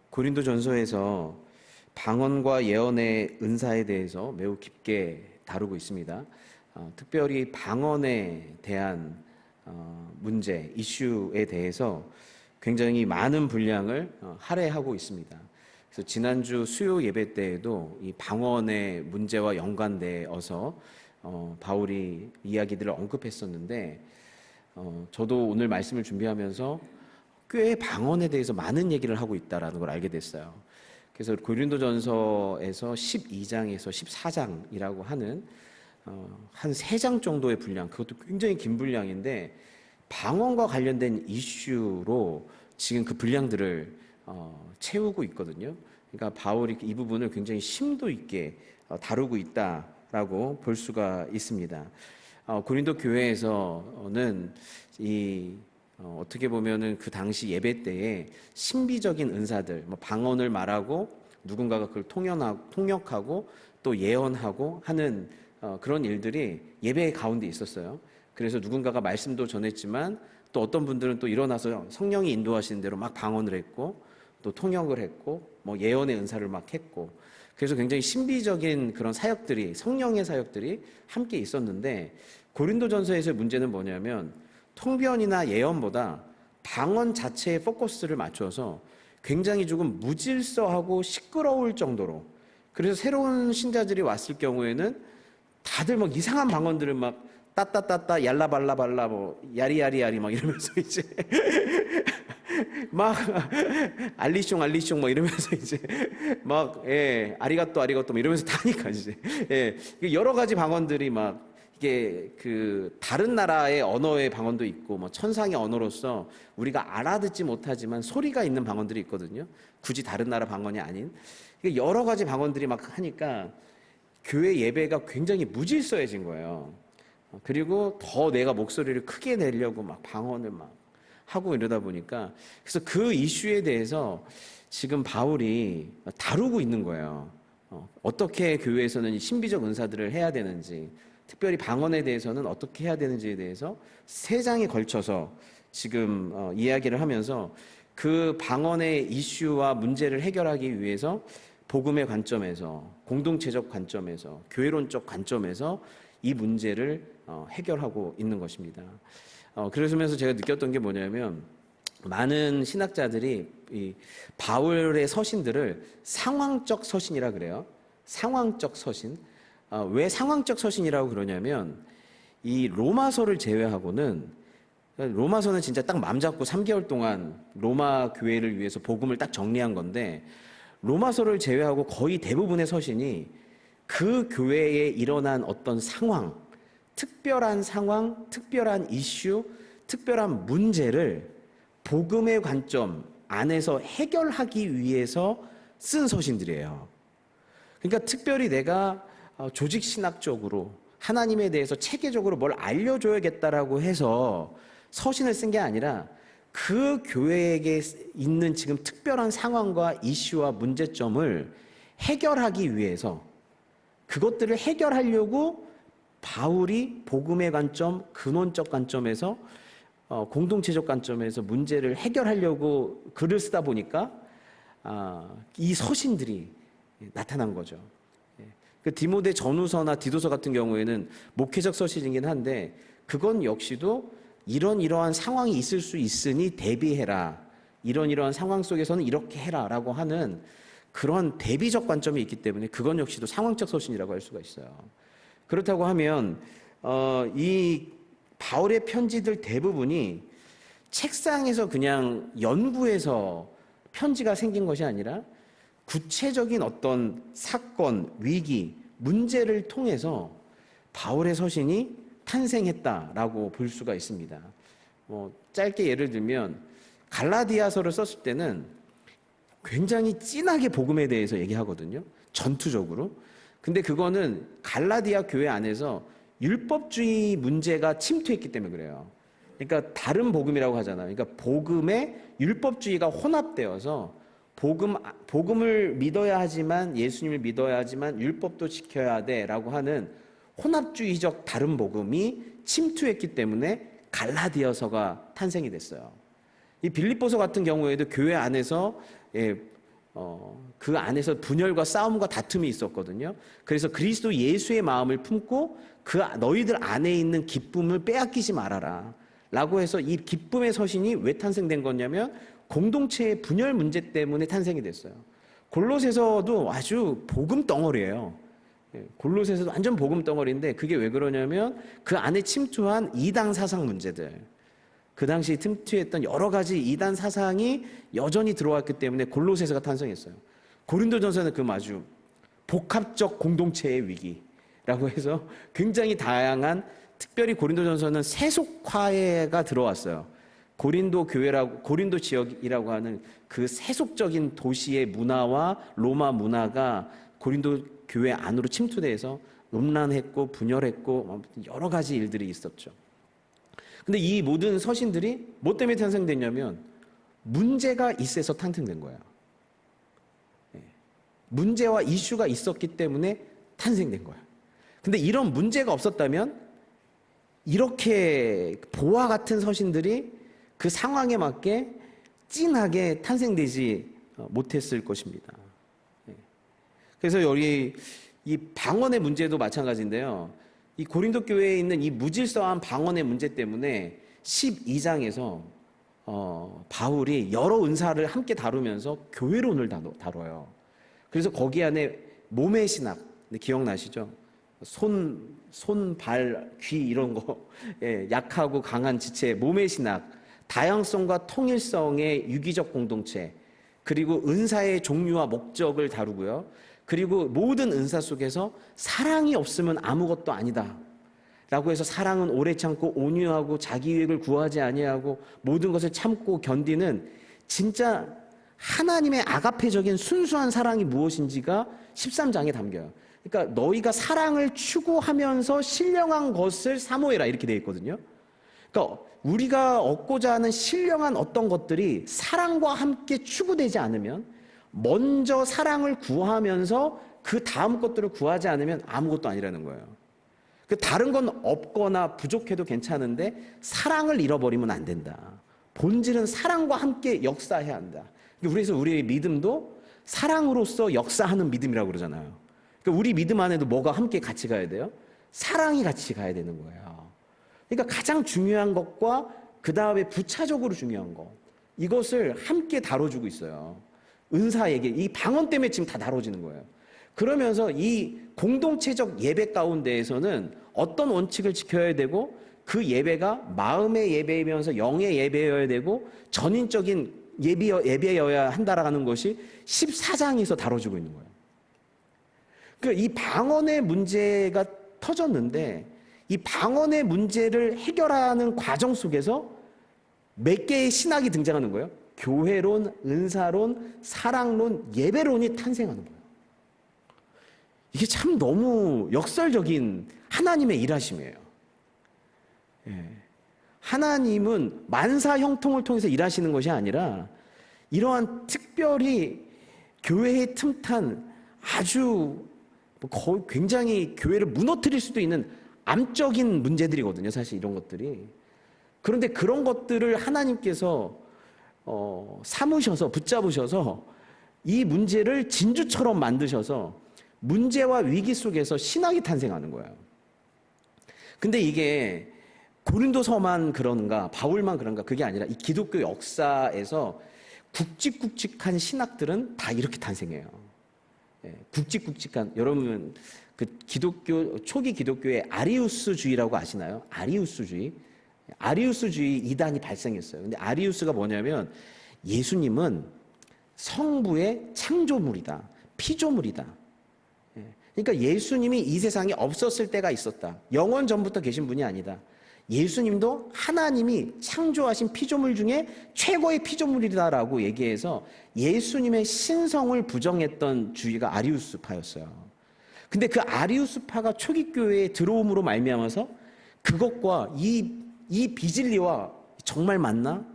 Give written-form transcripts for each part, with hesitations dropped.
고린도전서에서 방언과 예언의 은사에 대해서 매우 깊게 다루고 있습니다. 특별히 방언에 대한 문제, 이슈에 대해서 굉장히 많은 분량을 할애하고 있습니다. 그래서 지난주 수요 예배 때에도 이 방언의 문제와 연관되어서 바울이 이야기들을 언급했었는데, 저도 오늘 말씀을 준비하면서 꽤 방언에 대해서 많은 얘기를 하고 있다는 걸 알게 됐어요. 그래서 고린도전서에서 12장에서 14장이라고 하는 한 3장 정도의 분량, 그것도 굉장히 긴 분량인데 방언과 관련된 이슈로 지금 그 분량들을 채우고 있거든요. 그러니까 바울이 이 부분을 굉장히 심도 있게 다루고 있다라고 볼 수가 있습니다. 고린도 교회에서는 어떻게 보면은 그 당시 예배 때에 신비적인 은사들, 방언을 말하고 누군가가 그걸 통역하고 또 예언하고 하는 그런 일들이 예배 가운데 있었어요. 그래서 누군가가 말씀도 전했지만 또 어떤 분들은 또 일어나서 성령이 인도하시는 대로 막 방언을 했고 또 통역을 했고 예언의 은사를 막 했고, 그래서 굉장히 신비적인 그런 사역들이, 성령의 사역들이 함께 있었는데, 고린도전서에서의 문제는 뭐냐면 통변이나 예언보다 방언 자체에 포커스를 맞춰서 굉장히 조금 무질서하고 시끄러울 정도로, 그래서 새로운 신자들이 왔을 경우에는 다들 막 이상한 방언들을 막 따따따따 얄라발라발라 야리야리야리 막 이러면서 이제 막 알리숑 이러면서 이제 막 아리가또 뭐 이러면서 다니까 이제 여러 가지 방언들이 막, 이게 그 다른 나라의 언어의 방언도 있고 천상의 언어로서 우리가 알아듣지 못하지만 소리가 있는 방언들이 있거든요. 굳이 다른 나라 방언이 아닌 여러 가지 방언들이 막 하니까 교회 예배가 굉장히 무질서해진 거예요. 그리고 더 내가 목소리를 크게 내려고 막 방언을 막 하고 이러다 보니까, 그래서 그 이슈에 대해서 지금 바울이 다루고 있는 거예요. 어떻게 교회에서는 이 신비적 은사들을 해야 되는지, 특별히 방언에 대해서는 어떻게 해야 되는지에 대해서 3장에 걸쳐서 지금 이야기를 하면서 그 방언의 이슈와 문제를 해결하기 위해서 복음의 관점에서, 공동체적 관점에서, 교회론적 관점에서 이 문제를 해결하고 있는 것입니다. 그러면서 제가 느꼈던 게 뭐냐면, 많은 신학자들이 이 바울의 서신들을 상황적 서신이라 그래요. 상황적 서신. 왜 상황적 서신이라고 그러냐면, 이 로마서를 제외하고는, 로마서는 진짜 딱 맘 잡고 3개월 동안 로마 교회를 위해서 복음을 딱 정리한 건데, 로마서를 제외하고 거의 대부분의 서신이 그 교회에 일어난 어떤 상황, 특별한 상황, 특별한 이슈, 특별한 문제를 복음의 관점 안에서 해결하기 위해서 쓴 서신들이에요. 그러니까 특별히 내가 조직신학적으로 하나님에 대해서 체계적으로 뭘 알려줘야겠다라고 해서 서신을 쓴 게 아니라, 그 교회에게 있는 지금 특별한 상황과 이슈와 문제점을 해결하기 위해서, 그것들을 해결하려고 바울이 복음의 관점, 근원적 관점에서, 공동체적 관점에서 문제를 해결하려고 글을 쓰다 보니까 이 서신들이 나타난 거죠. 그 디모데 전후서나 디도서 같은 경우에는 목회적 서신이긴 한데, 그건 역시도 이러한 상황이 있을 수 있으니 대비해라, 이러한 상황 속에서는 이렇게 해라 라고 하는 그런 대비적 관점이 있기 때문에 그건 역시도 상황적 서신이라고 할 수가 있어요. 그렇다고 하면 이 바울의 편지들 대부분이 책상에서 그냥 연구해서 편지가 생긴 것이 아니라 구체적인 어떤 사건, 위기, 문제를 통해서 바울의 서신이 탄생했다라고 볼 수가 있습니다. 짧게 예를 들면 갈라디아서를 썼을 때는 굉장히 진하게 복음에 대해서 얘기하거든요. 전투적으로. 근데 그거는 갈라디아 교회 안에서 율법주의 문제가 침투했기 때문에 그래요. 그러니까 다른 복음이라고 하잖아요. 그러니까 복음에 율법주의가 혼합되어서 복음을 믿어야 하지만, 예수님을 믿어야 하지만 율법도 지켜야 돼라고 하는 혼합주의적 다른 복음이 침투했기 때문에 갈라디아서가 탄생이 됐어요. 이 빌립보서 같은 경우에도 교회 안에서 그 안에서 분열과 싸움과 다툼이 있었거든요. 그래서 그리스도 예수의 마음을 품고 너희들 안에 있는 기쁨을 빼앗기지 말아라 라고 해서 이 기쁨의 서신이 왜 탄생된 거냐면 공동체의 분열 문제 때문에 탄생이 됐어요. 골로새서도 아주 복음 덩어리예요. 골로새서도 완전 복음 덩어리인데 그게 왜 그러냐면 그 안에 침투한 이단 사상 문제들, 그 당시 침투했던 여러 가지 이단 사상이 여전히 들어왔기 때문에 골로새서가 탄생했어요. 고린도전서는 그 아주 복합적 공동체의 위기라고 해서 굉장히 다양한, 특별히 고린도전서는 세속화가 들어왔어요. 고린도 지역이라고 하는 그 세속적인 도시의 문화와 로마 문화가 고린도 교회 안으로 침투돼서 음란했고 분열했고 여러 가지 일들이 있었죠. 근데 이 모든 서신들이 뭐 때문에 탄생됐냐면 문제가 있어서 탄생된 거예요. 문제와 이슈가 있었기 때문에 탄생된 거예요. 근데 이런 문제가 없었다면 이렇게 보화 같은 서신들이 그 상황에 맞게 찐하게 탄생되지 못했을 것입니다. 그래서 여기 이 방언의 문제도 마찬가지인데요. 이 고린도 교회에 있는 이 무질서한 방언의 문제 때문에 12장에서 바울이 여러 은사를 함께 다루면서 교회론을 다뤄요. 그래서 거기 안에 몸의 신학, 기억나시죠? 손, 발, 귀 이런 거, 약하고 강한 지체, 몸의 신학, 다양성과 통일성의 유기적 공동체, 그리고 은사의 종류와 목적을 다루고요. 그리고 모든 은사 속에서 사랑이 없으면 아무것도 아니다 라고 해서 사랑은 오래 참고 온유하고 자기 유익을 구하지 아니하고 모든 것을 참고 견디는 진짜 하나님의 아가페적인 순수한 사랑이 무엇인지가 13장에 담겨요. 그러니까 너희가 사랑을 추구하면서 신령한 것을 사모해라 이렇게 되어 있거든요. 그러니까 우리가 얻고자 하는 신령한 어떤 것들이 사랑과 함께 추구되지 않으면, 먼저 사랑을 구하면서 그 다음 것들을 구하지 않으면 아무것도 아니라는 거예요. 다른 건 없거나 부족해도 괜찮은데 사랑을 잃어버리면 안 된다. 본질은 사랑과 함께 역사해야 한다. 그래서 우리의 믿음도 사랑으로서 역사하는 믿음이라고 그러잖아요. 그러니까 우리 믿음 안에도 뭐가 함께 같이 가야 돼요? 사랑이 같이 가야 되는 거예요. 그러니까 가장 중요한 것과 그 다음에 부차적으로 중요한 것, 이것을 함께 다뤄주고 있어요. 은사 얘기, 이 방언 때문에 지금 다 다뤄지는 거예요. 그러면서 이 공동체적 예배 가운데에서는 어떤 원칙을 지켜야 되고, 그 예배가 마음의 예배이면서 영의 예배여야 되고 전인적인 예배여야 한다라는 것이 14장에서 다뤄지고 있는 거예요. 그러니까 이 방언의 문제가 터졌는데 이 방언의 문제를 해결하는 과정 속에서 몇 개의 신학이 등장하는 거예요. 교회론, 은사론, 사랑론, 예배론이 탄생하는 거예요. 이게 참 너무 역설적인 하나님의 일하심이에요. 하나님은 만사 형통을 통해서 일하시는 것이 아니라 이러한 특별히 교회의 틈탄 아주 거의 굉장히 교회를 무너뜨릴 수도 있는 암적인 문제들이거든요, 사실 이런 것들이. 그런데 그런 것들을 하나님께서 삼으셔서 붙잡으셔서 이 문제를 진주처럼 만드셔서 문제와 위기 속에서 신학이 탄생하는 거예요. 근데 이게 고린도서만 그런가, 바울만 그런가, 그게 아니라 이 기독교 역사에서 굵직굵직한 신학들은 다 이렇게 탄생해요. 굵직굵직한, 여러분 그 초기 기독교의 아리우스주의라고 아시나요? 아리우스주의 이단이 발생했어요. 근데 아리우스가 뭐냐면 예수님은 성부의 창조물이다, 피조물이다. 그러니까 예수님이 이 세상에 없었을 때가 있었다. 영원 전부터 계신 분이 아니다. 예수님도 하나님이 창조하신 피조물 중에 최고의 피조물이다라고 얘기해서 예수님의 신성을 부정했던 주의가 아리우스파였어요. 근데 그 아리우스파가 초기 교회에 들어옴으로 말미암아서 그것과 이 비진리와 정말 맞나?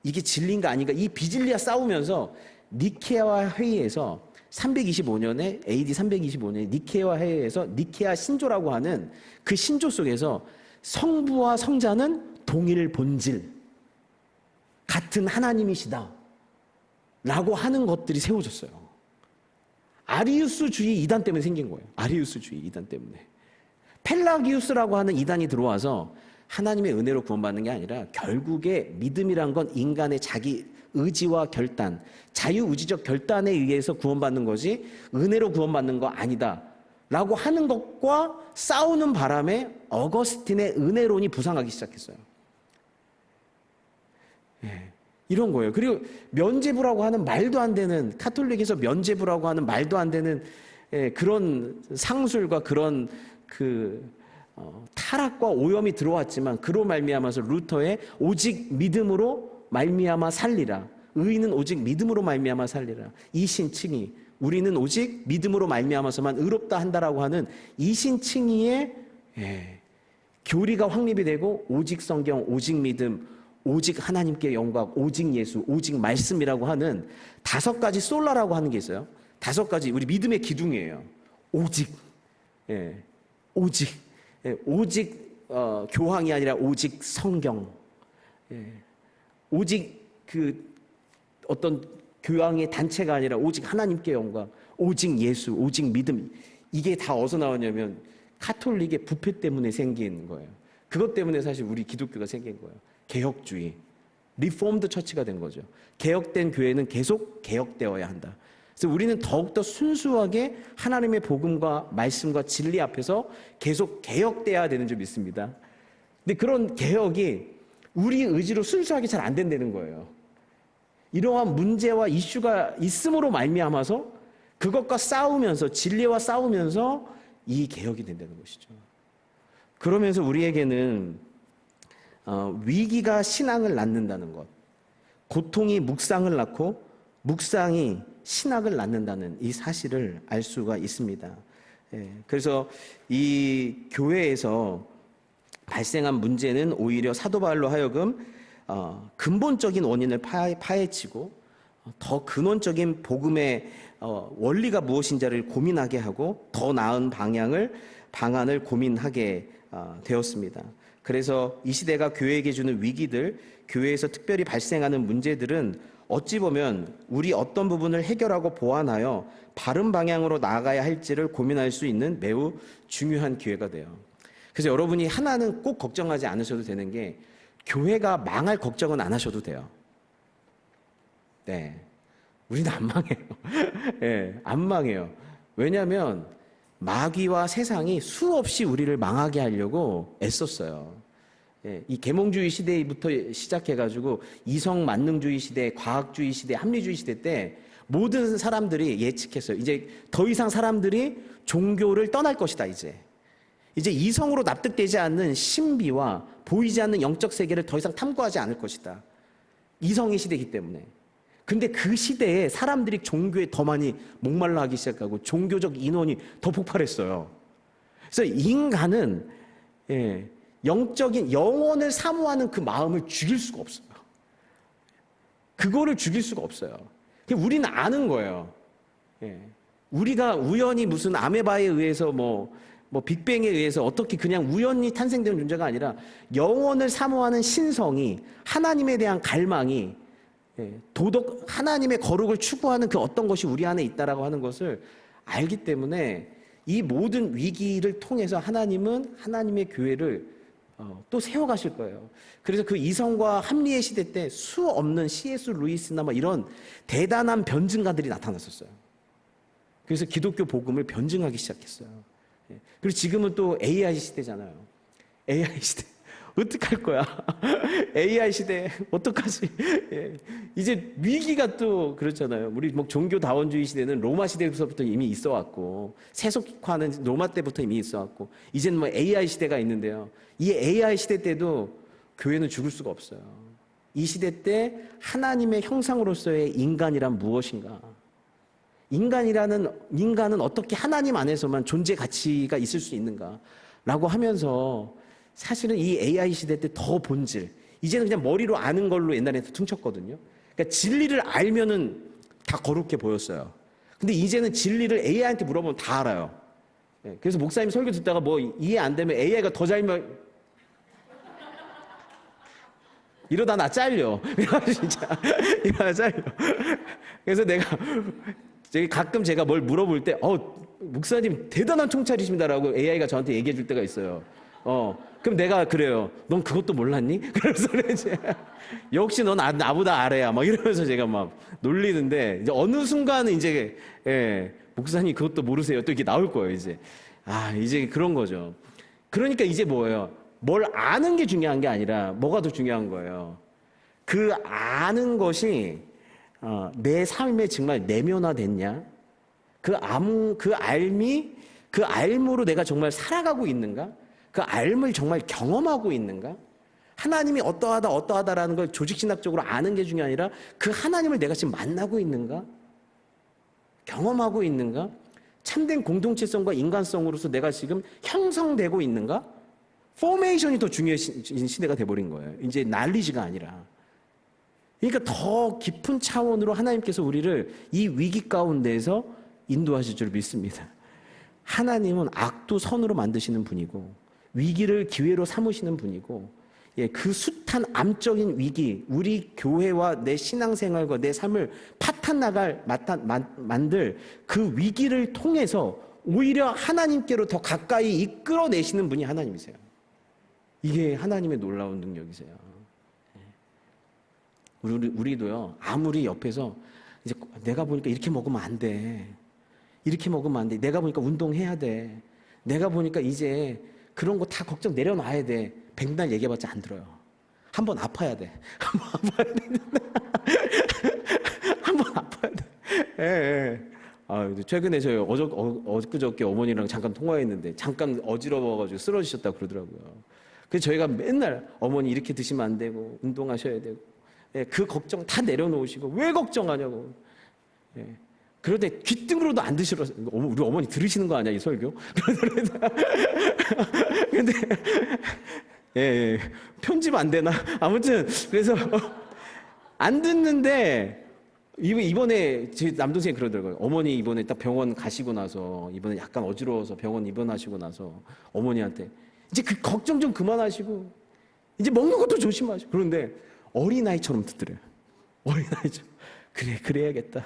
이게 진리인가 아닌가? 이 비진리와 싸우면서 니케아 회의에서 325년에 AD 325년에 니케아 회의에서 니케아 신조라고 하는 그 신조 속에서 성부와 성자는 동일 본질, 같은 하나님이시다 라고 하는 것들이 세워졌어요. 아리우스주의 이단 때문에 생긴 거예요. 아리우스주의 이단 때문에. 펠라기우스라고 하는 이단이 들어와서 하나님의 은혜로 구원받는 게 아니라 결국에 믿음이란 건 인간의 자기 의지와 결단, 자유의지적 결단에 의해서 구원받는 거지 은혜로 구원받는 거 아니다 라고 하는 것과 싸우는 바람에 어거스틴의 은혜론이 부상하기 시작했어요. 이런 거예요. 그리고 면죄부라고 하는 말도 안 되는, 카톨릭에서 면죄부라고 하는 말도 안 되는 그런 상술과 그런 타락과 오염이 들어왔지만 그로 말미암아서 루터의 오직 믿음으로 말미암아 살리라, 의인은 오직 믿음으로 말미암아 살리라, 이 신칭의, 우리는 오직 믿음으로 말미암아서만 의롭다 한다라고 하는 이 신칭의의 교리가 확립이 되고 오직 성경, 오직 믿음, 오직 하나님께 영광, 오직 예수, 오직 말씀이라고 하는 5가지 솔라라고 하는 게 있어요. 5가지 우리 믿음의 기둥이에요. 오직, 오직, 오직 교황이 아니라 오직 성경, 오직 어떤 교황의 단체가 아니라 오직 하나님께 영광, 오직 예수, 오직 믿음. 이게 다 어디서 나왔냐면 카톨릭의 부패 때문에 생긴 거예요. 그것 때문에 사실 우리 기독교가 생긴 거예요. 개혁주의, 리폼드 처치가 된 거죠. 개혁된 교회는 계속 개혁되어야 한다. 그래서 우리는 더욱더 순수하게 하나님의 복음과 말씀과 진리 앞에서 계속 개혁돼야 되는 줄 믿습니다. 근데 그런 개혁이 우리 의지로 순수하게 잘 안 된다는 거예요. 이러한 문제와 이슈가 있음으로 말미암아서 그것과 싸우면서, 진리와 싸우면서 이 개혁이 된다는 것이죠. 그러면서 우리에게는 위기가 신앙을 낳는다는 것, 고통이 묵상을 낳고 묵상이 신학을 낳는다는 이 사실을 알 수가 있습니다. 그래서 이 교회에서 발생한 문제는 오히려 사도 바울로 하여금 근본적인 원인을 파헤치고 더 근원적인 복음의 원리가 무엇인지를 고민하게 하고 더 나은 방안을 고민하게 되었습니다. 그래서 이 시대가 교회에게 주는 위기들, 교회에서 특별히 발생하는 문제들은 어찌 보면 우리 어떤 부분을 해결하고 보완하여 바른 방향으로 나아가야 할지를 고민할 수 있는 매우 중요한 기회가 돼요. 그래서 여러분이 하나는 꼭 걱정하지 않으셔도 되는 게 교회가 망할 걱정은 안 하셔도 돼요. 네, 우리는 안 망해요. 네, 안 망해요. 왜냐하면 마귀와 세상이 수없이 우리를 망하게 하려고 애썼어요. 이 계몽주의 시대부터 시작해가지고 이성 만능주의 시대, 과학주의 시대, 합리주의 시대 때 모든 사람들이 예측했어요. 이제 더 이상 사람들이 종교를 떠날 것이다. 이제 이성으로 납득되지 않는 신비와 보이지 않는 영적 세계를 더 이상 탐구하지 않을 것이다. 이성의 시대이기 때문에. 근데 그 시대에 사람들이 종교에 더 많이 목말라 하기 시작하고 종교적 인원이 더 폭발했어요. 그래서 인간은 영적인 영혼을 사모하는 그 마음을 죽일 수가 없어요. 그거를 죽일 수가 없어요. 우리는 아는 거예요. 우리가 우연히 무슨 아메바에 의해서 뭐 빅뱅에 의해서 어떻게 그냥 우연히 탄생된 존재가 아니라 영혼을 사모하는 신성이, 하나님에 대한 갈망이, 도덕, 하나님의 거룩을 추구하는 그 어떤 것이 우리 안에 있다라고 하는 것을 알기 때문에 이 모든 위기를 통해서 하나님은 하나님의 교회를 또 세워가실 거예요. 그래서 그 이성과 합리의 시대 때 수 없는 C.S. 루이스나 이런 대단한 변증가들이 나타났었어요. 그래서 기독교 복음을 변증하기 시작했어요. 그리고 지금은 또 AI 시대잖아요. AI 시대. 어떡할 거야? AI 시대 어떡하지? 이제 위기가 또 그렇잖아요. 우리 종교다원주의 시대는 로마 시대부터 이미 있어왔고, 세속화는 로마 때부터 이미 있어왔고, 이제는 AI 시대가 있는데요. 이 AI 시대 때도 교회는 죽을 수가 없어요. 이 시대 때 하나님의 형상으로서의 인간이란 무엇인가? 인간은 어떻게 하나님 안에서만 존재 가치가 있을 수 있는가? 라고 하면서 사실은 이 AI 시대 때 더 본질, 이제는 그냥 머리로 아는 걸로 옛날에 퉁쳤거든요. 그러니까 진리를 알면은 다 거룩해 보였어요. 근데 이제는 진리를 AI한테 물어보면 다 알아요. 그래서 목사님 설교 듣다가 이해 안 되면 AI가 더 잘면 이러다 나 잘려. 진짜 이러다 잘려. 그래서 내가 가끔 제가 뭘 물어볼 때, 목사님 대단한 총찰이십니다라고 AI가 저한테 얘기해 줄 때가 있어요. 그럼 내가 그래요. 넌 그것도 몰랐니? 그래서 이제 역시 넌 나보다 아래야. 막 이러면서 제가 막 놀리는데, 이제 어느 순간은 이제, 목사님 그것도 모르세요. 또 이렇게 나올 거예요, 이제. 이제 그런 거죠. 그러니까 이제 뭐예요? 뭘 아는 게 중요한 게 아니라 뭐가 더 중요한 거예요. 그 아는 것이 내 삶에 정말 내면화됐냐? 그 알미, 그 알므로 내가 정말 살아가고 있는가? 그 알을 정말 경험하고 있는가? 하나님이 어떠하다라는 걸 조직신학적으로 아는 게 중요한 게 아니라 그 하나님을 내가 지금 만나고 있는가? 경험하고 있는가? 참된 공동체성과 인간성으로서 내가 지금 형성되고 있는가? 포메이션이 더 중요해진 시대가 돼버린 거예요. 이제 난리지가 아니라. 그러니까 더 깊은 차원으로 하나님께서 우리를 이 위기 가운데에서 인도하실 줄 믿습니다. 하나님은 악도 선으로 만드시는 분이고 위기를 기회로 삼으시는 분이고, 그 숱한 암적인 위기, 우리 교회와 내 신앙생활과 내 삶을 만들 그 위기를 통해서 오히려 하나님께로 더 가까이 이끌어내시는 분이 하나님이세요. 이게 하나님의 놀라운 능력이세요. 우리도요, 아무리 옆에서 이제 내가 보니까 이렇게 먹으면 안 돼. 이렇게 먹으면 안 돼. 내가 보니까 운동해야 돼. 내가 보니까 이제 그런 거 다 걱정 내려놔야 돼. 백날 얘기해봤자 안 들어요. 한번 아파야 돼. 한번 아파야 돼. 한번 아파야 돼. 최근에 저희 엊그저께 어머니랑 잠깐 통화했는데 잠깐 어지러워가지고 쓰러지셨다고 그러더라고요. 그래서 저희가 맨날 어머니 이렇게 드시면 안 되고 운동하셔야 되고, 그 걱정 다 내려놓으시고 왜 걱정하냐고. 그런데 귓등으로도 안 드시러, 우리 어머니 들으시는 거 아니야, 이 설교? 근데, 편집 안 되나? 아무튼, 그래서, 안 듣는데, 이번에 제 남동생이 그러더라고요. 어머니 이번에 딱 병원 가시고 나서, 이번에 약간 어지러워서 병원 입원하시고 나서, 어머니한테, 이제 그 걱정 좀 그만하시고, 이제 먹는 것도 조심하시고. 그런데, 어린아이처럼 듣더래요. 어린아이처럼. 그래, 그래야겠다.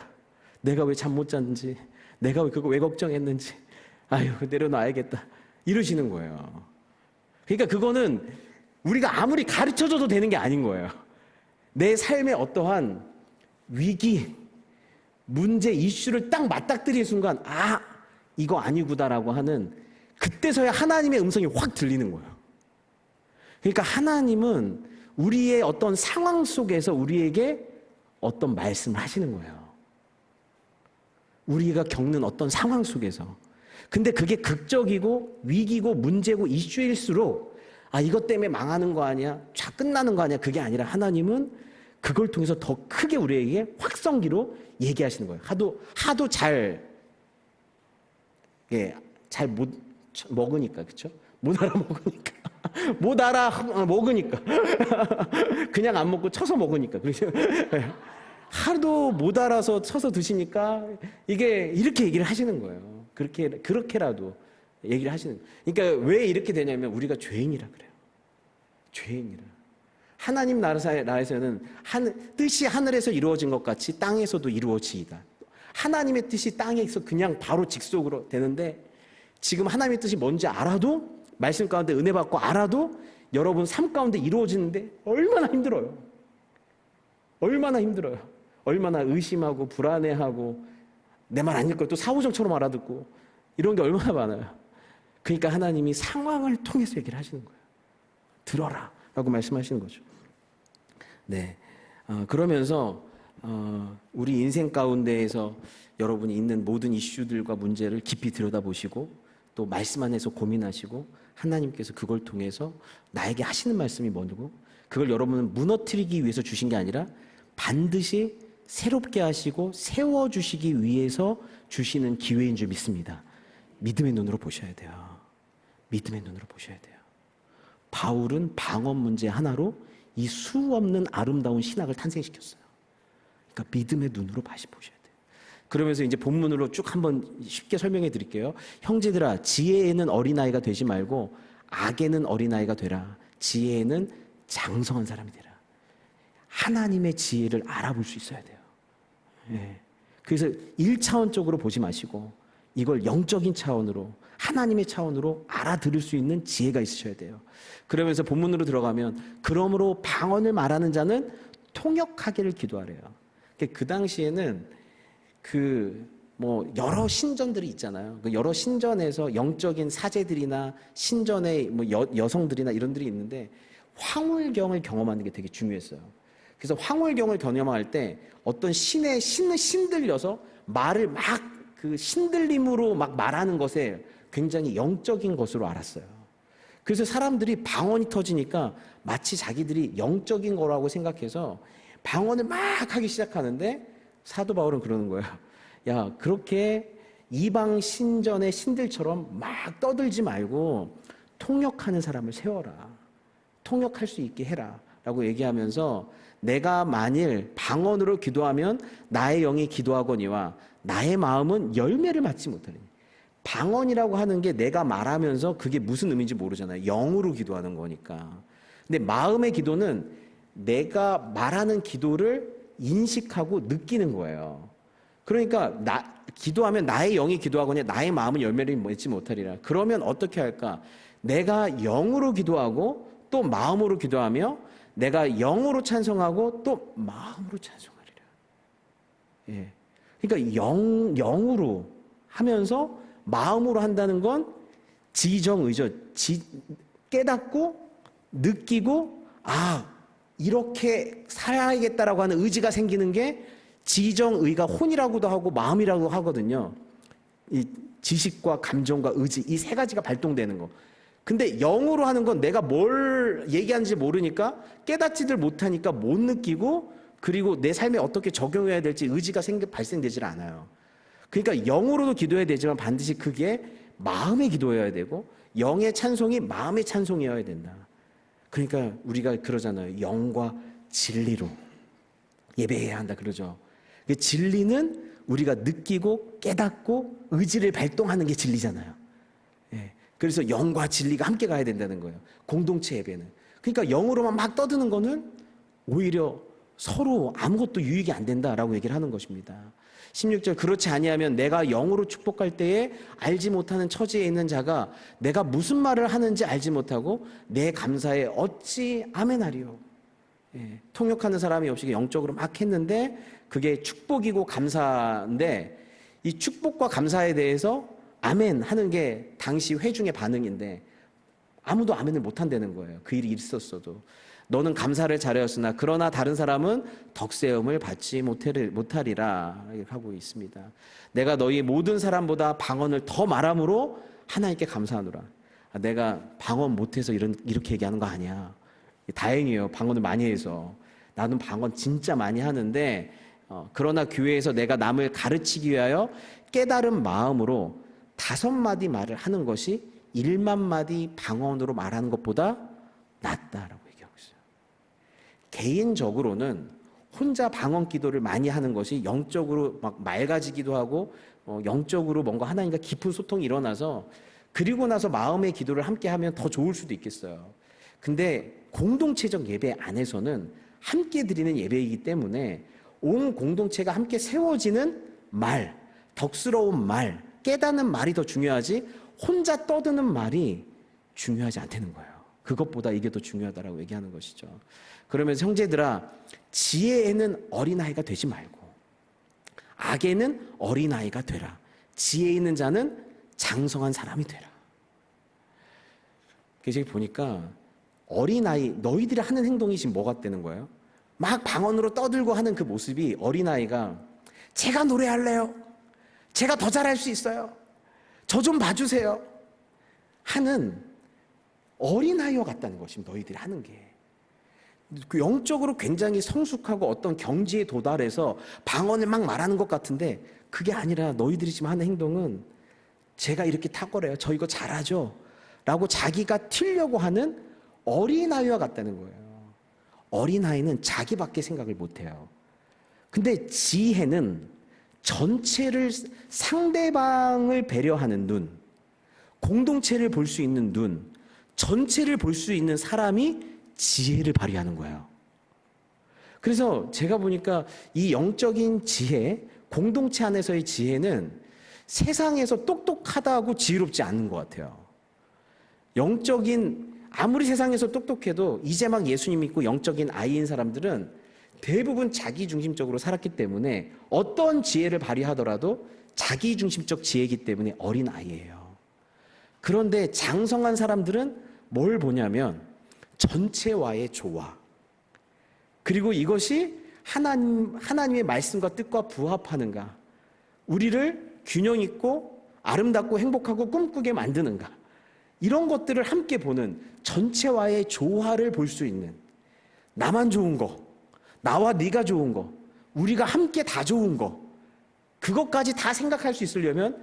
내가 왜 잠 못 잤는지, 내가 왜 걱정했는지, 내려놔야겠다. 이러시는 거예요. 그러니까 그거는 우리가 아무리 가르쳐줘도 되는 게 아닌 거예요. 내 삶의 어떠한 위기, 문제, 이슈를 딱 맞닥뜨리는 순간, 이거 아니구나라고 하는, 그때서야 하나님의 음성이 확 들리는 거예요. 그러니까 하나님은 우리의 어떤 상황 속에서 우리에게 어떤 말씀을 하시는 거예요. 우리가 겪는 어떤 상황 속에서. 근데 그게 극적이고 위기고 문제고 이슈일수록 이것 때문에 망하는 거 아니야? 끝나는 거 아니야? 그게 아니라 하나님은 그걸 통해서 더 크게 우리에게 확성기로 얘기하시는 거예요. 하도 잘 못 먹으니까, 그렇죠? 못 알아먹으니까. 못 알아먹으니까. 그냥 안 먹고 쳐서 먹으니까. 그렇죠? 하루도 못 알아서 쳐서 드시니까 이게 이렇게 얘기를 하시는 거예요. 그렇게라도 얘기를 하시는 거예요. 그러니까 왜 이렇게 되냐면 우리가 죄인이라 그래요. 죄인이라. 하나님 나라에서는 뜻이 하늘에서 이루어진 것 같이 땅에서도 이루어지이다. 하나님의 뜻이 땅에서 그냥 바로 직속으로 되는데, 지금 하나님의 뜻이 뭔지 알아도, 말씀 가운데 은혜 받고 알아도 여러분 삶 가운데 이루어지는데 얼마나 힘들어요. 얼마나 힘들어요. 얼마나 의심하고 불안해하고 내 말 안 읽고 또 사후정처럼 알아듣고 이런 게 얼마나 많아요. 그러니까 하나님이 상황을 통해서 얘기를 하시는 거예요. 들어라 라고 말씀하시는 거죠. 그러면서 우리 인생 가운데에서 여러분이 있는 모든 이슈들과 문제를 깊이 들여다보시고 또 말씀 안에서 고민하시고 하나님께서 그걸 통해서 나에게 하시는 말씀이 뭐고, 그걸 여러분은 무너뜨리기 위해서 주신 게 아니라 반드시 새롭게 하시고 세워주시기 위해서 주시는 기회인 줄 믿습니다. 믿음의 눈으로 보셔야 돼요. 믿음의 눈으로 보셔야 돼요. 바울은 방언 문제 하나로 이 수없는 아름다운 신학을 탄생시켰어요. 그러니까 믿음의 눈으로 다시 보셔야 돼요. 그러면서 이제 본문으로 쭉 한번 쉽게 설명해 드릴게요. 형제들아, 지혜에는 어린아이가 되지 말고 악에는 어린아이가 되라. 지혜에는 장성한 사람이 되라. 하나님의 지혜를 알아볼 수 있어야 돼요. 그래서 1차원적으로 보지 마시고 이걸 영적인 차원으로, 하나님의 차원으로 알아들을 수 있는 지혜가 있으셔야 돼요. 그러면서 본문으로 들어가면 그러므로 방언을 말하는 자는 통역하기를 기도하래요. 그 당시에는 여러 신전들이 있잖아요. 여러 신전에서 영적인 사제들이나 신전의 여성들이나 이런들이 있는데 황홀경을 경험하는 게 되게 중요했어요. 그래서 황홀경을 경험할 때 어떤 신에 신들려서 말을 막 그 신들림으로 막 말하는 것에 굉장히 영적인 것으로 알았어요. 그래서 사람들이 방언이 터지니까 마치 자기들이 영적인 거라고 생각해서 방언을 막 하기 시작하는데 사도 바울은 그러는 거예요. 야, 그렇게 이방 신전의 신들처럼 막 떠들지 말고 통역하는 사람을 세워라. 통역할 수 있게 해라. 라고 얘기하면서 내가 만일 방언으로 기도하면 나의 영이 기도하거니와 나의 마음은 열매를 맞지 못하리니. 방언이라고 하는 게 내가 말하면서 그게 무슨 의미인지 모르잖아요. 영으로 기도하는 거니까. 근데 마음의 기도는 내가 말하는 기도를 인식하고 느끼는 거예요. 그러니까 기도하면 나의 영이 기도하거니 나의 마음은 열매를 맺지 못하리라. 그러면 어떻게 할까? 내가 영으로 기도하고 또 마음으로 기도하며 내가 영으로 찬송하고 또 마음으로 찬송하리라. 예. 그러니까 영으로 하면서 마음으로 한다는 건 지정의죠. 깨닫고 느끼고 이렇게 살아야겠다라고 하는 의지가 생기는 게 지정의가 혼이라고도 하고 마음이라고 하거든요. 이 지식과 감정과 의지 이 세 가지가 발동되는 거. 근데 영으로 하는 건 내가 뭘 얘기하는지 모르니까 깨닫지들 못하니까 못 느끼고 그리고 내 삶에 어떻게 적용해야 될지 의지가 발생되질 않아요. 그러니까 영으로도 기도해야 되지만 반드시 그게 마음의 기도여야 되고 영의 찬송이 마음의 찬송이어야 된다. 그러니까 우리가 그러잖아요. 영과 진리로 예배해야 한다 그러죠. 그 진리는 우리가 느끼고 깨닫고 의지를 발동하는 게 진리잖아요. 예. 그래서 영과 진리가 함께 가야 된다는 거예요. 공동체 예배는. 그러니까 영으로만 막 떠드는 거는 오히려 서로 아무것도 유익이 안 된다라고 얘기를 하는 것입니다. 16절 그렇지 아니하면 내가 영으로 축복할 때에 알지 못하는 처지에 있는 자가 내가 무슨 말을 하는지 알지 못하고 내 감사에 어찌 아멘하리요. 예, 통역하는 사람이 없이 영적으로 막 했는데 그게 축복이고 감사인데 이 축복과 감사에 대해서 아멘 하는 게 당시 회중의 반응인데 아무도 아멘을 못한다는 거예요. 그 일이 있었어도. 너는 감사를 잘하였으나 그러나 다른 사람은 덕세움을 받지 못하리라 하고 있습니다. 내가 너희 모든 사람보다 방언을 더 말함으로 하나님께 감사하노라. 내가 방언 못해서 이렇게 얘기하는 거 아니야. 다행이에요. 방언을 많이 해서. 나는 방언 진짜 많이 하는데 그러나 교회에서 내가 남을 가르치기 위하여 깨달은 마음으로 5마디 말을 하는 것이 1만 마디 방언으로 말하는 것보다 낫다라고 얘기하고 있어요. 개인적으로는 혼자 방언 기도를 많이 하는 것이 영적으로 막 맑아지기도 하고 영적으로 뭔가 하나님과 깊은 소통이 일어나서 그리고 나서 마음의 기도를 함께 하면 더 좋을 수도 있겠어요. 근데 공동체적 예배 안에서는 함께 드리는 예배이기 때문에 온 공동체가 함께 세워지는 말, 덕스러운 말, 깨닫는 말이 더 중요하지 혼자 떠드는 말이 중요하지 않다는 거예요. 그것보다 이게 더 중요하다라고 얘기하는 것이죠. 그러면서 형제들아 지혜에는 어린아이가 되지 말고 악에는 어린아이가 되라. 지혜 있는 자는 장성한 사람이 되라. 그래서 보니까 어린아이 너희들이 하는 행동이 지금 뭐가 되는 거예요? 막 방언으로 떠들고 하는 그 모습이 어린아이가 제가 노래할래요. 제가 더 잘할 수 있어요. 저 좀 봐주세요. 하는 어린아이와 같다는 것입니다. 너희들이 하는 게. 그 영적으로 굉장히 성숙하고 어떤 경지에 도달해서 방언을 막 말하는 것 같은데 그게 아니라 너희들이 지금 하는 행동은 제가 이렇게 탁월해요. 저 이거 잘하죠. 라고 자기가 튀려고 하는 어린아이와 같다는 거예요. 어린아이는 자기밖에 생각을 못해요. 근데 지혜는 전체를 상대방을 배려하는 눈, 공동체를 볼 수 있는 눈, 전체를 볼 수 있는 사람이 지혜를 발휘하는 거예요. 그래서 제가 보니까 이 영적인 지혜, 공동체 안에서의 지혜는 세상에서 똑똑하다고 지혜롭지 않는 것 같아요. 영적인, 아무리 세상에서 똑똑해도 이제 막 예수님 믿고 영적인 아이인 사람들은 대부분 자기중심적으로 살았기 때문에 어떤 지혜를 발휘하더라도 자기중심적 지혜이기 때문에 어린 아이예요. 그런데 장성한 사람들은 뭘 보냐면 전체와의 조화, 그리고 이것이 하나님의 말씀과 뜻과 부합하는가, 우리를 균형 있고 아름답고 행복하고 꿈꾸게 만드는가, 이런 것들을 함께 보는 전체와의 조화를 볼 수 있는, 나만 좋은 거, 나와 네가 좋은 거, 우리가 함께 다 좋은 거, 그것까지 다 생각할 수 있으려면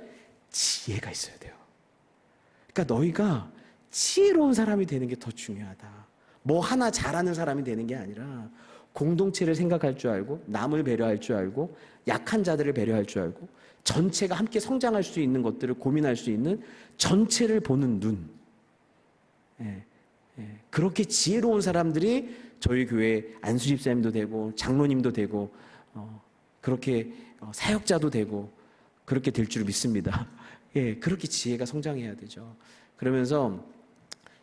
지혜가 있어야 돼요. 그러니까 너희가 지혜로운 사람이 되는 게 더 중요하다. 뭐 하나 잘하는 사람이 되는 게 아니라 공동체를 생각할 줄 알고, 남을 배려할 줄 알고, 약한 자들을 배려할 줄 알고, 전체가 함께 성장할 수 있는 것들을 고민할 수 있는 전체를 보는 눈. 그렇게 지혜로운 사람들이 저희 교회 안수 집사님도 되고 장로님도 되고 그렇게 사역자도 되고 그렇게 될 줄 믿습니다. 그렇게 지혜가 성장해야 되죠. 그러면서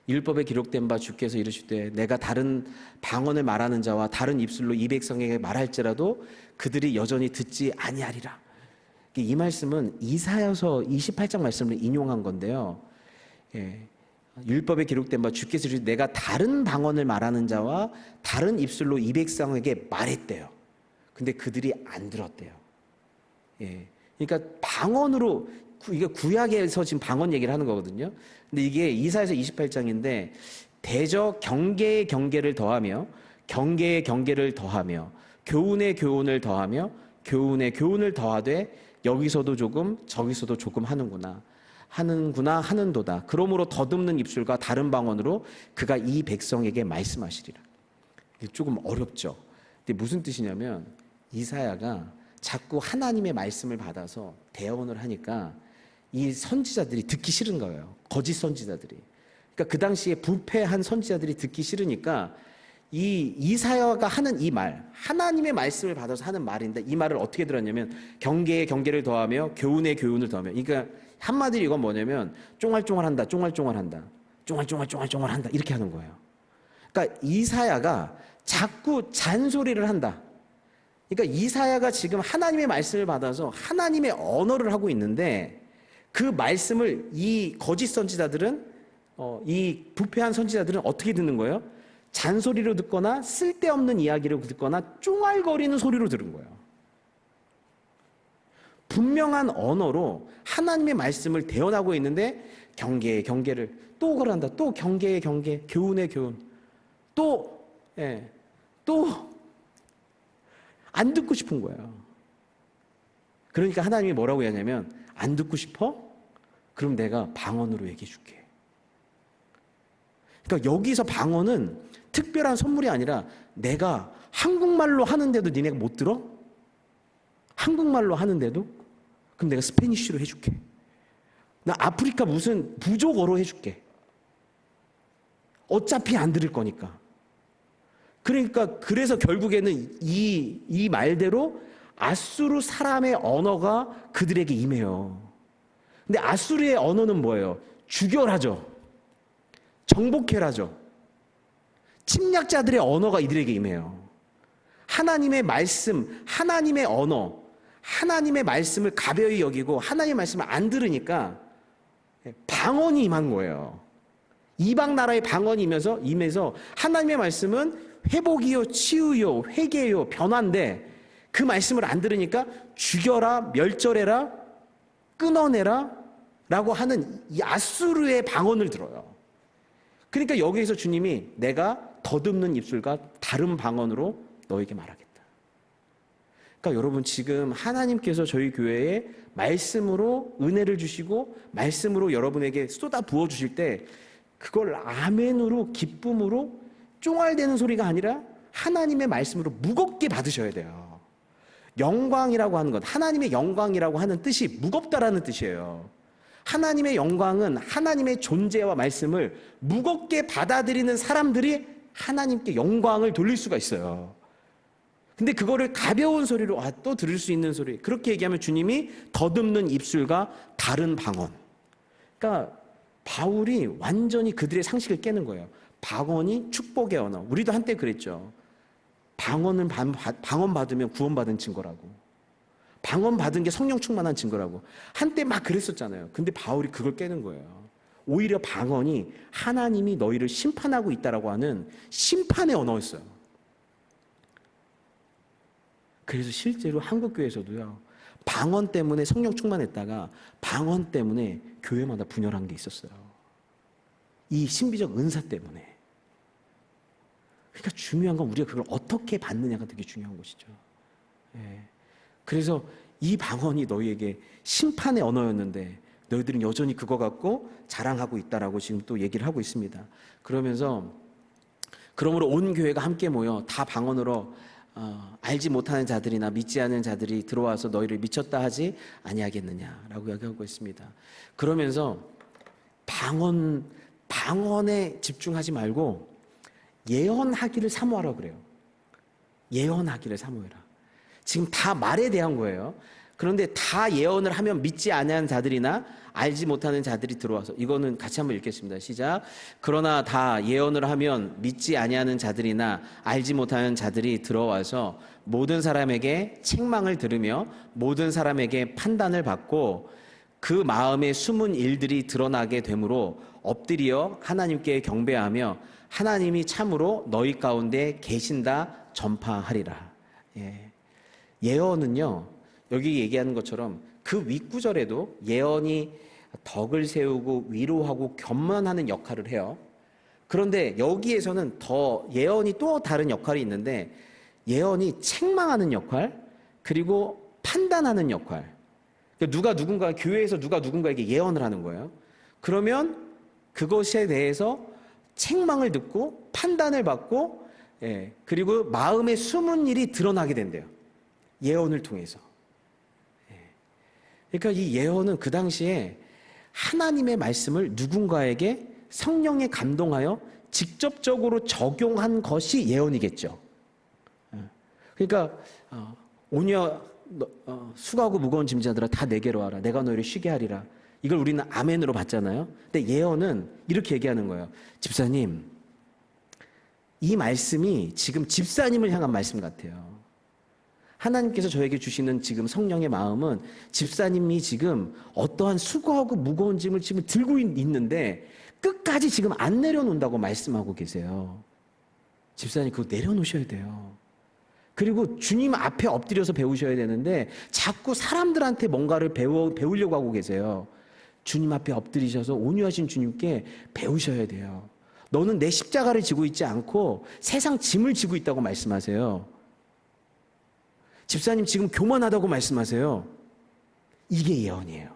율법에 기록된 바 주께서 이르시되 내가 다른 방언을 말하는 자와 다른 입술로 이 백성에게 말할지라도 그들이 여전히 듣지 아니하리라. 이 말씀은 이사야서 28장 말씀을 인용한 건데요. 율법에 기록된 바 주께서 이르시되 내가 다른 방언을 말하는 자와 다른 입술로 이 백성에게 말했대요. 근데 그들이 안 들었대요. 그러니까 방언으로, 이게 구약에서 지금 방언 얘기를 하는 거거든요. 근데 이게 이사야서 28장인데 대저 경계의 경계를 더하며 경계의 경계를 더하며 교훈의 교훈을 더하며 교훈의 교훈을 더하되 여기서도 조금 저기서도 조금 하는도다. 그러므로 더듬는 입술과 다른 방언으로 그가 이 백성에게 말씀하시리라. 조금 어렵죠. 근데 무슨 뜻이냐면 이사야가 자꾸 하나님의 말씀을 받아서 대언을 하니까 이 선지자들이 듣기 싫은 거예요. 거짓 선지자들이. 그러니까 그 당시에 부패한 선지자들이 듣기 싫으니까 이 이사야가 하는 이 말, 하나님의 말씀을 받아서 하는 말인데 이 말을 어떻게 들었냐면 경계에 경계를 더하며 교훈에 교훈을 더하며, 그러니까 한마디로 이건 뭐냐면 쫑알쫑알한다, 쫑알쫑알한다, 쫑알쫑알쫑알쫑알한다 이렇게 하는 거예요. 그러니까 이사야가 자꾸 잔소리를 한다. 그러니까 이사야가 지금 하나님의 말씀을 받아서 하나님의 언어를 하고 있는데 그 말씀을 이 거짓 선지자들은, 이 부패한 선지자들은 어떻게 듣는 거예요? 잔소리로 듣거나 쓸데없는 이야기로 듣거나 쫑알거리는 소리로 들은 거예요. 분명한 언어로 하나님의 말씀을 대언하고 있는데 경계의 경계를 또 걸어간다. 또 경계의 경계, 교훈의 교훈. 또 안 듣고 싶은 거예요. 그러니까 하나님이 뭐라고 하냐면 안 듣고 싶어? 그럼 내가 방언으로 얘기해 줄게. 그러니까 여기서 방언은 특별한 선물이 아니라 내가 한국말로 하는데도 니네가 못 들어? 한국말로 하는데도? 그럼 내가 스페니쉬로 해줄게. 나 아프리카 무슨 부족어로 해줄게. 어차피 안 들을 거니까. 그러니까 그래서 결국에는 이 말대로 아수르 사람의 언어가 그들에게 임해요. 근데 아수르의 언어는 뭐예요? 죽여라죠. 정복해라죠. 침략자들의 언어가 이들에게 임해요. 하나님의 말씀, 하나님의 언어, 하나님의 말씀을 가벼이 여기고 하나님의 말씀을 안 들으니까 방언이 임한 거예요. 이방 나라의 방언이 임해서 하나님의 말씀은 회복이요, 치유요, 회개요, 변화인데 그 말씀을 안 들으니까 죽여라, 멸절해라, 끊어내라 라고 하는 이 아수르의 방언을 들어요. 그러니까 여기에서 주님이 내가 더듬는 입술과 다른 방언으로 너에게 말하겠다. 그러니까 여러분 지금 하나님께서 저희 교회에 말씀으로 은혜를 주시고 말씀으로 여러분에게 쏟아 부어 주실 때 그걸 아멘으로 기쁨으로 쫑알대는 소리가 아니라 하나님의 말씀으로 무겁게 받으셔야 돼요. 영광이라고 하는 것, 하나님의 영광이라고 하는 뜻이 무겁다라는 뜻이에요. 하나님의 영광은 하나님의 존재와 말씀을 무겁게 받아들이는 사람들이 하나님께 영광을 돌릴 수가 있어요. 근데 그거를 가벼운 소리로 또 들을 수 있는 소리. 그렇게 얘기하면 주님이 더듬는 입술과 다른 방언. 그러니까 바울이 완전히 그들의 상식을 깨는 거예요. 방언이 축복의 언어. 우리도 한때 그랬죠. 방언 받으면 구원받은 증거라고. 방언 받은 게 성령 충만한 증거라고. 한때 막 그랬었잖아요. 근데 바울이 그걸 깨는 거예요. 오히려 방언이 하나님이 너희를 심판하고 있다라고 하는 심판의 언어였어요. 그래서 실제로 한국교회에서도요, 방언 때문에 성령 충만했다가 방언 때문에 교회마다 분열한 게 있었어요. 이 신비적 은사 때문에. 그러니까 중요한 건 우리가 그걸 어떻게 받느냐가 되게 중요한 것이죠. 예. 그래서 이 방언이 너희에게 심판의 언어였는데 너희들은 여전히 그거 갖고 자랑하고 있다라고 지금 또 얘기를 하고 있습니다. 그러면서 그러므로 온 교회가 함께 모여 다 방언으로 알지 못하는 자들이나 믿지 않는 자들이 들어와서 너희를 미쳤다 하지 아니하겠느냐라고 이야기하고 있습니다. 그러면서 방언에 집중하지 말고 예언하기를 사모하라 그래요. 예언하기를 사모해라. 지금 다 말에 대한 거예요. 그런데 다 예언을 하면 믿지 아니하는 자들이나 알지 못하는 자들이 들어와서, 이거는 같이 한번 읽겠습니다. 시작. 그러나 다 예언을 하면 믿지 아니하는 자들이나 알지 못하는 자들이 들어와서 모든 사람에게 책망을 들으며 모든 사람에게 판단을 받고 그 마음의 숨은 일들이 드러나게 되므로 엎드려 하나님께 경배하며 하나님이 참으로 너희 가운데 계신다 전파하리라. 예언은요, 여기 얘기하는 것처럼 그 윗구절에도 예언이 덕을 세우고 위로하고 겸손하는 역할을 해요. 그런데 여기에서는 더 예언이 또 다른 역할이 있는데, 예언이 책망하는 역할, 그리고 판단하는 역할. 그러니까 교회에서 누가 누군가에게 예언을 하는 거예요. 그러면 그것에 대해서 책망을 듣고 판단을 받고, 그리고 마음의 숨은 일이 드러나게 된대요. 예언을 통해서. 그러니까 이 예언은 그 당시에 하나님의 말씀을 누군가에게 성령에 감동하여 직접적으로 적용한 것이 예언이겠죠. 그러니까 오냐 수고하고 무거운 짐자들아 다 내게로 와라. 내가 너희를 쉬게 하리라. 이걸 우리는 아멘으로 받잖아요. 근데 예언은 이렇게 얘기하는 거예요. 집사님, 이 말씀이 지금 집사님을 향한 말씀 같아요. 하나님께서 저에게 주시는 지금 성령의 마음은 집사님이 지금 어떠한 수고하고 무거운 짐을 지금 들고 있는데 끝까지 지금 안 내려놓는다고 말씀하고 계세요. 집사님, 그거 내려놓으셔야 돼요. 그리고 주님 앞에 엎드려서 배우셔야 되는데 자꾸 사람들한테 뭔가를 배우려고 하고 계세요. 주님 앞에 엎드리셔서 온유하신 주님께 배우셔야 돼요. 너는 내 십자가를 지고 있지 않고 세상 짐을 지고 있다고 말씀하세요. 집사님 지금 교만하다고 말씀하세요. 이게 예언이에요.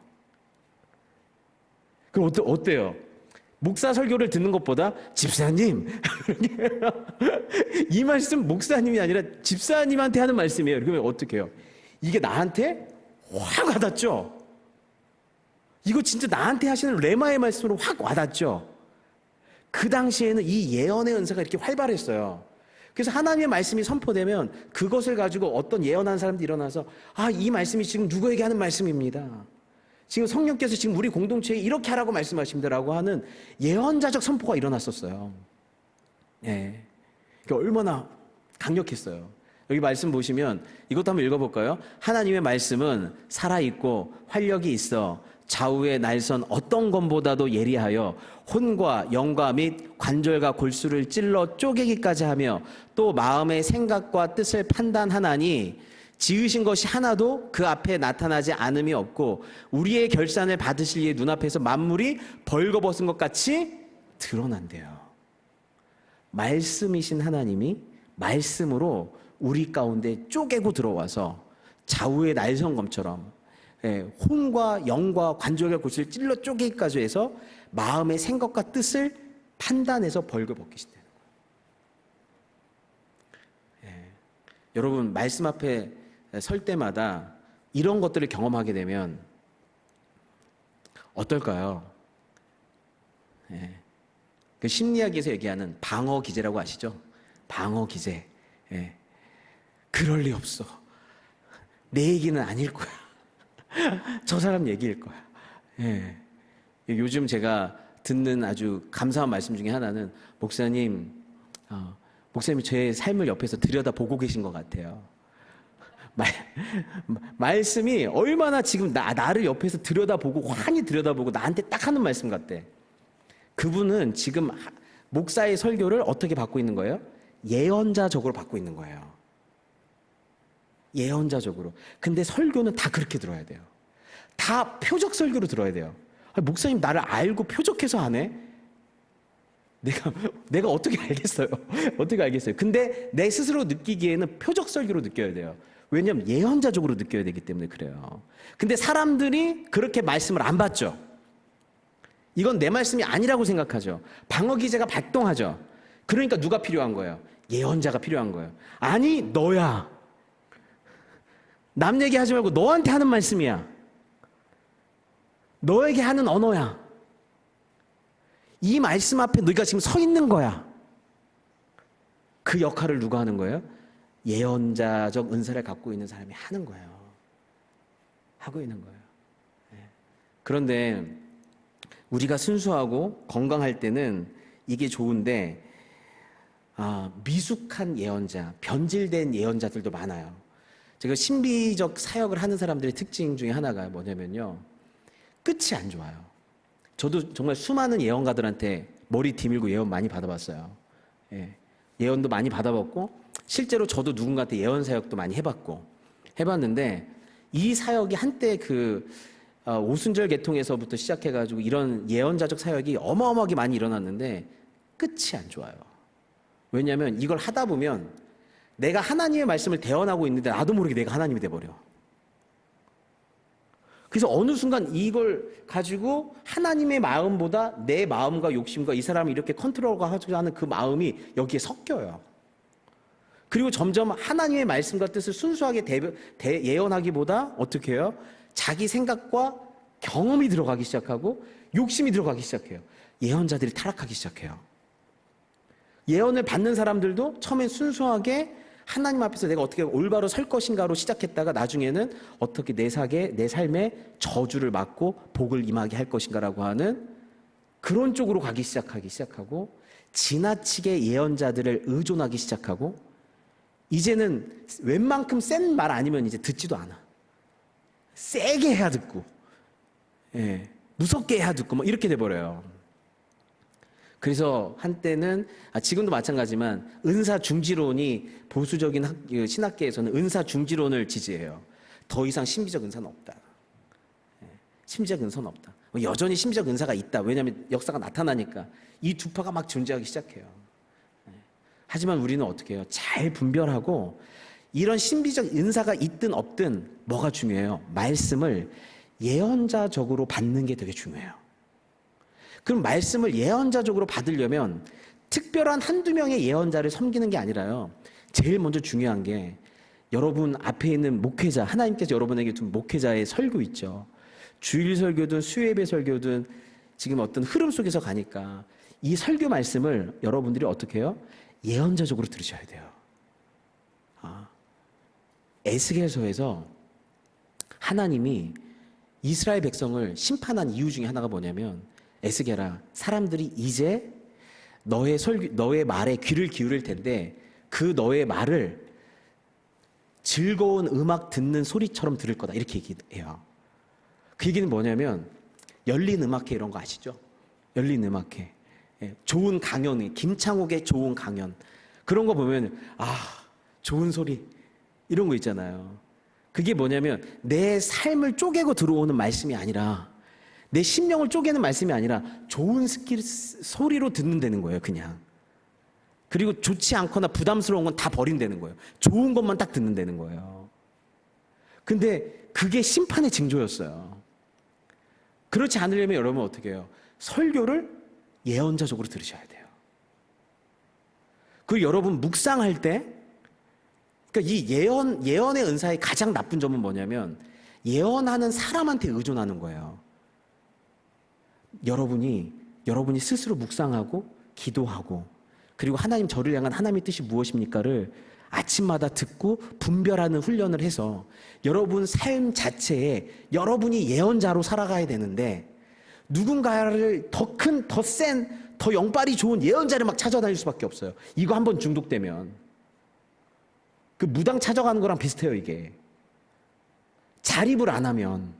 그럼 어때요? 목사 설교를 듣는 것보다 집사님 이 말씀 목사님이 아니라 집사님한테 하는 말씀이에요. 그러면 어떻게 해요? 이게 나한테 확 와닿죠? 이거 진짜 나한테 하시는 레마의 말씀으로 확 와닿죠? 그 당시에는 이 예언의 은사가 이렇게 활발했어요. 그래서 하나님의 말씀이 선포되면 그것을 가지고 어떤 예언하는 사람들이 일어나서 이 말씀이 지금 누구에게 하는 말씀입니다. 지금 성령께서 지금 우리 공동체에 이렇게 하라고 말씀하십니다라고 하는 예언자적 선포가 일어났었어요. 얼마나 강력했어요. 여기 말씀 보시면 이것도 한번 읽어볼까요? 하나님의 말씀은 살아있고 활력이 있어 좌우의 날선 어떤 것보다도 예리하여 혼과 영과 및 관절과 골수를 찔러 쪼개기까지 하며 또 마음의 생각과 뜻을 판단하나니 지으신 것이 하나도 그 앞에 나타나지 않음이 없고 우리의 결산을 받으실 이의 눈앞에서 만물이 벌거벗은 것 같이 드러난대요. 말씀이신 하나님이 말씀으로 우리 가운데 쪼개고 들어와서 좌우의 날성검처럼 혼과 영과 관절과 골수를 찔러 쪼개기까지 해서 마음의 생각과 뜻을 판단해서 벌거벗기신다는 거예요. 여러분 말씀 앞에 설 때마다 이런 것들을 경험하게 되면 어떨까요? 그 심리학에서 얘기하는 방어 기제라고 아시죠? 방어 기제. 그럴 리 없어. 내 얘기는 아닐 거야. 저 사람 얘기일 거야. 예. 요즘 제가 듣는 아주 감사한 말씀 중에 하나는 목사님, 목사님이 제 삶을 옆에서 들여다보고 계신 것 같아요. 말씀이 얼마나 지금 나를 옆에서 들여다보고 환히 들여다보고 나한테 딱 하는 말씀 같대. 그분은 지금 목사의 설교를 어떻게 받고 있는 거예요? 예언자적으로 받고 있는 거예요. 예언자적으로. 근데 설교는 다 그렇게 들어야 돼요. 다 표적 설교로 들어야 돼요. 목사님 나를 알고 표적해서 하네? 내가 어떻게 알겠어요? 어떻게 알겠어요? 근데 내 스스로 느끼기에는 표적 설교로 느껴야 돼요. 왜냐하면 예언자적으로 느껴야 되기 때문에 그래요. 근데 사람들이 그렇게 말씀을 안 받죠. 이건 내 말씀이 아니라고 생각하죠. 방어 기제가 발동하죠. 그러니까 누가 필요한 거예요? 예언자가 필요한 거예요. 아니 너야. 남 얘기하지 말고 너한테 하는 말씀이야. 너에게 하는 언어야. 이 말씀 앞에 너희가 지금 서 있는 거야. 그 역할을 누가 하는 거예요? 예언자적 은사를 갖고 있는 사람이 하는 거예요. 하고 있는 거예요. 그런데 우리가 순수하고 건강할 때는 이게 좋은데 미숙한 예언자, 변질된 예언자들도 많아요. 제가 신비적 사역을 하는 사람들의 특징 중에 하나가 뭐냐면요, 끝이 안 좋아요. 저도 정말 수많은 예언가들한테 머리 디밀고 예언 많이 받아봤어요. 예언도 많이 받아봤고 실제로 저도 누군가한테 예언 사역도 많이 해봤는데 이 사역이 한때 오순절 계통에서부터 시작해가지고 이런 예언자적 사역이 어마어마하게 많이 일어났는데 끝이 안 좋아요. 왜냐하면 이걸 하다 보면 내가 하나님의 말씀을 대언하고 있는데 나도 모르게 내가 하나님이 돼버려. 그래서 어느 순간 이걸 가지고 하나님의 마음보다 내 마음과 욕심과 이 사람을 이렇게 컨트롤하고자 하는 그 마음이 여기에 섞여요. 그리고 점점 하나님의 말씀과 뜻을 순수하게 예언하기보다 어떻게 해요? 자기 생각과 경험이 들어가기 시작하고 욕심이 들어가기 시작해요. 예언자들이 타락하기 시작해요. 예언을 받는 사람들도 처음엔 순수하게 하나님 앞에서 내가 어떻게 올바로 설 것인가로 시작했다가 나중에는 어떻게 내 삶에 저주를 막고 복을 임하게 할 것인가라고 하는 그런 쪽으로 가기 시작하고 지나치게 예언자들을 의존하기 시작하고 이제는 웬만큼 센 말 아니면 이제 듣지도 않아. 세게 해야 듣고, 무섭게 해야 듣고, 뭐 이렇게 돼버려요. 그래서 한때는, 지금도 마찬가지지만, 은사 중지론이 보수적인 신학계에서는 은사 중지론을 지지해요. 더 이상 신비적 은사는 없다. 신비적 은사는 없다. 여전히 신비적 은사가 있다. 왜냐하면 역사가 나타나니까. 이 두 파가 막 존재하기 시작해요. 하지만 우리는 어떻게 해요? 잘 분별하고 이런 신비적 은사가 있든 없든 뭐가 중요해요? 말씀을 예언자적으로 받는 게 되게 중요해요. 그럼 말씀을 예언자적으로 받으려면 특별한 한두 명의 예언자를 섬기는 게 아니라요. 제일 먼저 중요한 게 여러분 앞에 있는 목회자, 하나님께서 여러분에게 둔 목회자의 설교 있죠. 주일 설교든 수요예배 설교든 지금 어떤 흐름 속에서 가니까 이 설교 말씀을 여러분들이 어떻게 해요? 예언자적으로 들으셔야 돼요. 에스겔서에서 하나님이 이스라엘 백성을 심판한 이유 중에 하나가 뭐냐면 에스겔아, 사람들이 이제 너의 말에 귀를 기울일 텐데 그 너의 말을 즐거운 음악 듣는 소리처럼 들을 거다 이렇게 얘기해요. 그 얘기는 뭐냐면 열린 음악회 이런 거 아시죠? 열린 음악회. 좋은 강연이 김창옥의 좋은 강연 그런 거 보면 좋은 소리 이런 거 있잖아요. 그게 뭐냐면 내 삶을 쪼개고 들어오는 말씀이 아니라 내 심령을 쪼개는 말씀이 아니라 좋은 소리로 듣는다는 거예요. 그냥. 그리고 좋지 않거나 부담스러운 건 다 버린다는 거예요. 좋은 것만 딱 듣는다는 거예요. 근데 그게 심판의 징조였어요. 그렇지 않으려면 여러분 어떻게 해요? 설교를 예언자적으로 들으셔야 돼요. 그리고 여러분 묵상할 때, 그러니까 이 예언의 은사의 가장 나쁜 점은 뭐냐면 예언하는 사람한테 의존하는 거예요. 여러분이 스스로 묵상하고 기도하고 그리고 하나님 저를 향한 하나님의 뜻이 무엇입니까를 아침마다 듣고 분별하는 훈련을 해서 여러분 삶 자체에 여러분이 예언자로 살아가야 되는데 누군가를 더 큰, 더 센, 더 영빨이 좋은 예언자를 막 찾아다닐 수밖에 없어요. 이거 한번 중독되면 그 무당 찾아가는 거랑 비슷해요. 이게 자립을 안 하면.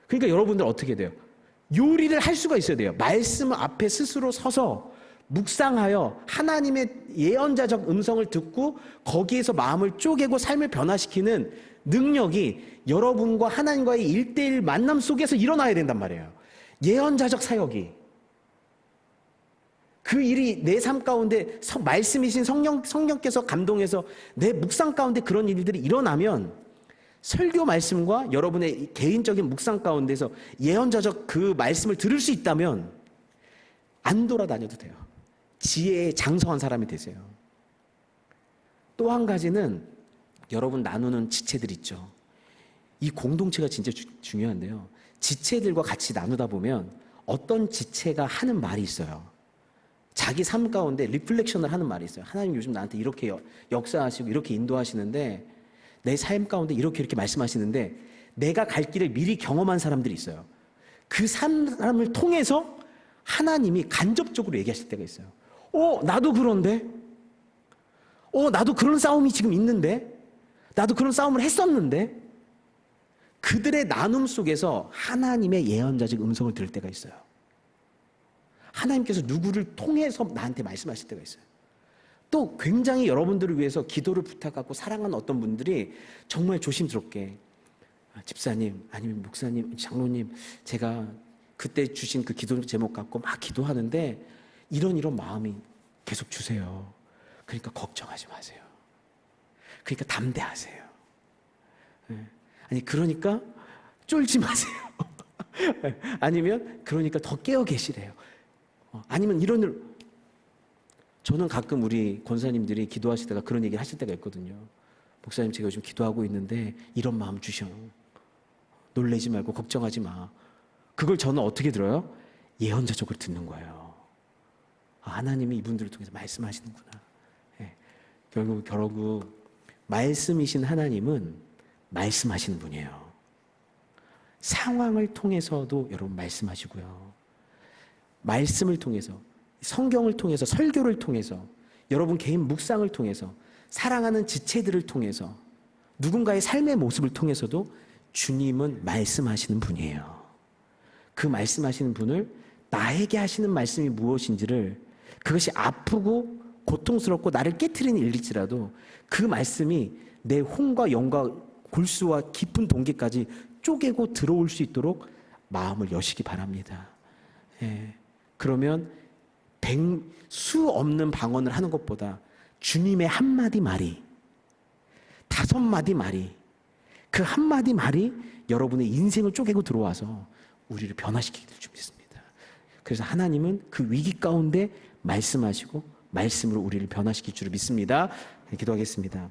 그러니까 여러분들 어떻게 돼요? 요리를 할 수가 있어야 돼요. 말씀 앞에 스스로 서서 묵상하여 하나님의 예언자적 음성을 듣고 거기에서 마음을 쪼개고 삶을 변화시키는 능력이 여러분과 하나님과의 1:1 만남 속에서 일어나야 된단 말이에요. 예언자적 사역이. 그 일이 내 삶 가운데 말씀이신 성령께서 감동해서 내 묵상 가운데 그런 일들이 일어나면 설교 말씀과 여러분의 개인적인 묵상 가운데서 예언자적 그 말씀을 들을 수 있다면 안 돌아다녀도 돼요. 지혜에 장성한 사람이 되세요. 또 한 가지는 여러분 나누는 지체들 있죠. 이 공동체가 진짜 중요한데요. 지체들과 같이 나누다 보면 어떤 지체가 하는 말이 있어요. 자기 삶 가운데 리플렉션을 하는 말이 있어요. 하나님 요즘 나한테 이렇게 역사하시고 이렇게 인도하시는데 내 삶 가운데 이렇게 말씀하시는데 내가 갈 길을 미리 경험한 사람들이 있어요. 그 사람을 통해서 하나님이 간접적으로 얘기하실 때가 있어요. 나도 그런데? 나도 그런 싸움이 지금 있는데? 나도 그런 싸움을 했었는데? 그들의 나눔 속에서 하나님의 예언자적 음성을 들을 때가 있어요. 하나님께서 누구를 통해서 나한테 말씀하실 때가 있어요. 또 굉장히 여러분들을 위해서 기도를 부탁하고 사랑하는 어떤 분들이 정말 조심스럽게 집사님 아니면 목사님 장로님 제가 그때 주신 그 기도 제목 갖고 막 기도하는데 이런 마음이 계속 주세요. 그러니까 걱정하지 마세요. 그러니까 담대하세요. 아니 그러니까 쫄지 마세요. 아니면 그러니까 더 깨어 계시래요. 아니면 저는 가끔 우리 권사님들이 기도하시다가 그런 얘기 하실 때가 있거든요. 목사님 제가 요즘 기도하고 있는데 이런 마음 주셔. 놀라지 말고 걱정하지 마. 그걸 저는 어떻게 들어요? 예언자적으로 듣는 거예요. 하나님이 이분들을 통해서 말씀하시는구나. 네. 결국 말씀이신 하나님은 말씀하시는 분이에요. 상황을 통해서도 여러분 말씀하시고요. 말씀을 통해서 성경을 통해서 설교를 통해서 여러분 개인 묵상을 통해서 사랑하는 지체들을 통해서 누군가의 삶의 모습을 통해서도 주님은 말씀하시는 분이에요. 그 말씀하시는 분을 나에게 하시는 말씀이 무엇인지를 그것이 아프고 고통스럽고 나를 깨트리는 일일지라도 그 말씀이 내 혼과 영과 골수와 깊은 동기까지 쪼개고 들어올 수 있도록 마음을 여시기 바랍니다. 그러면 수 없는 방언을 하는 것보다 주님의 한마디 말이 5마디 말이 그 한마디 말이 여러분의 인생을 쪼개고 들어와서 우리를 변화시키게 될 줄 믿습니다. 그래서 하나님은 그 위기 가운데 말씀하시고 말씀으로 우리를 변화시킬 줄 믿습니다. 기도하겠습니다.